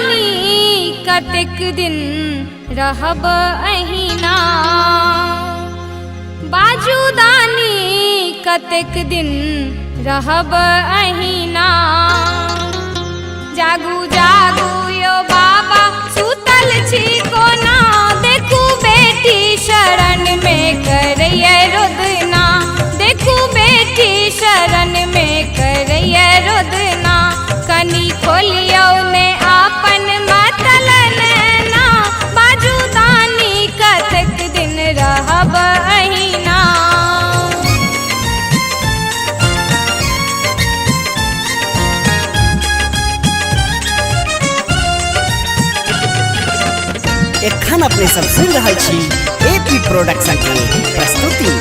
दानी कतेक दिन रहब अहिना, बाजू दानी कतेक दिन रहब अहिना। जागू जागू यो बाबा सुतल छी कोना, देखू बेटी शरण में करैया रोदना, देखू बेटी शरण में करैया रोदना। कनी खोलियो ने आपन मतल नैना, बाजू दानी कतेक दिन रहब अहिना। एखन अपने सब सुन रहल छी एपी प्रोडक्शन के प्रस्तुति।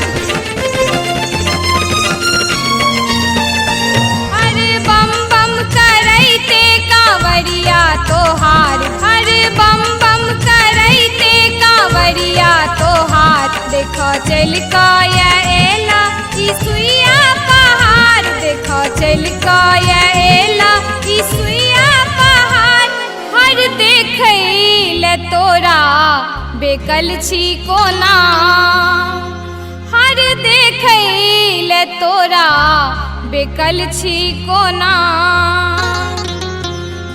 अरे बम बम करैते कांवरिया तोहार, अरे बम बम करैते कांवरिया तोहार। देखो चल कया एला ई सुइया पहाड़, देखो चल कया एला ई सुइया पहाड़। हर देखैले तोरा बेकल छी कोना, हर देखैले तोरा बेकल छी कोना।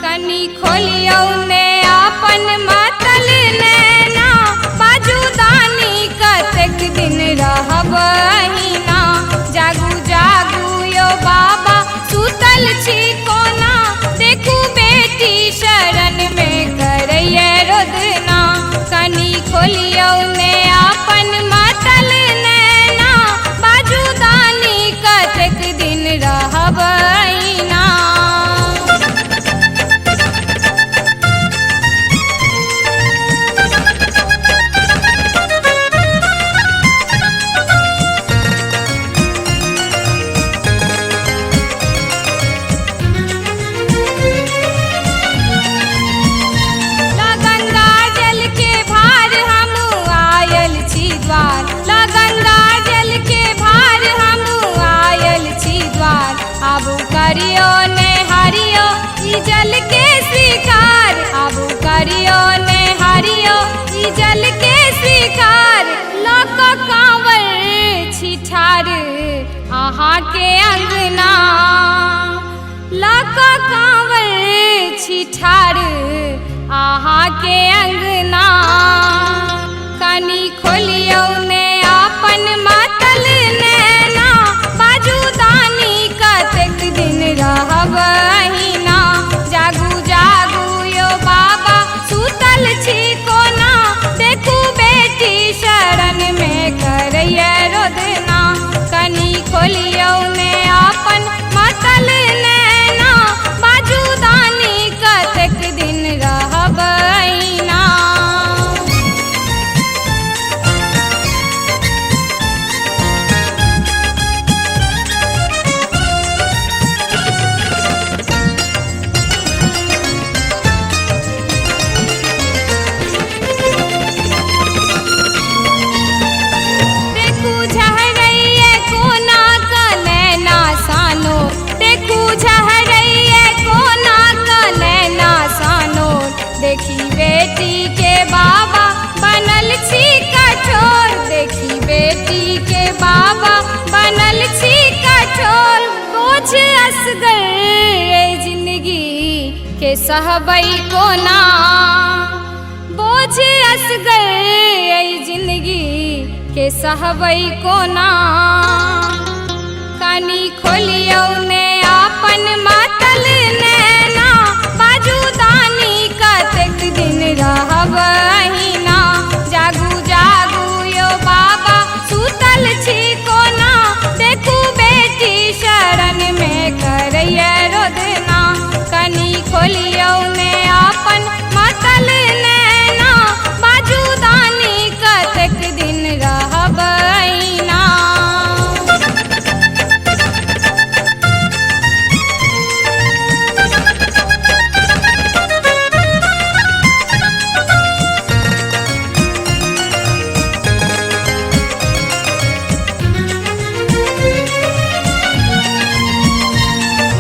कनी खोलियो ने आपन मतल नैना, बाजू दानी कतेक दिन रहब अहिना। जागू जागू यो बाबा सुतल छी कोना, देखू बेटी शरण में करैया रोदना। कनी खोलियो ने आपन मतल नैना, बाजू दानी कतेक दिन रहब अहिना। गंगा जल के भार हम आयल छी द्वार, गंगा जल के भार हम आयल छी द्वार। आबू करियो ने हरियो ई जल के स्वीकार, आबू करियो ने हरियो ई जल के स्वीकार। लोक कांवर छी ठाड़ अहाँ के अंगना, लोक कांवर छी ठाड़ अहाँ के अंगना। कनी खोलियो ने आपन मतल नैना, बाजू दानी कतेक दिन रहब अहिना। जागू जागू यो बाबा सुतल छी कोना, देखू बेटी शरण में करैया रोदना। कनी खोलियो ने आपन मतल नैना, बाजू दानी कतेक दिन रहब अहिना। देखू झहरैया कोना क नैना सानो, देखू झहरैया कोना क नैना सानो। देखी बेटी के बाबा बनल छी कठोर, देखी बेटी के बाबा बनल छी कठोर। बोझ असगर जिंदगी के सहबै कोना, बोझ असगर जिंदगी के सहबै कोना। कनी खोलियो ने आपन मतल नैना, बाजू दानी कतेक दिन रहब अहिना। जागू जागू यो बाबा सुतल छी कोना, देखू बेटी शरण में करैया रोदना। कनी खोलियो ने आपन मतल नैना, बाजू दानी कतेक दिन रहब अहिना।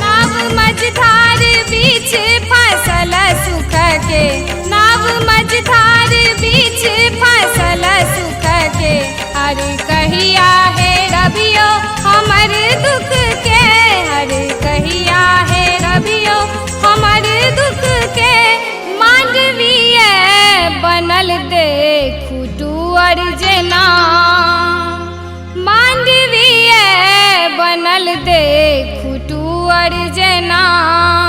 नाव मझधार के नाम।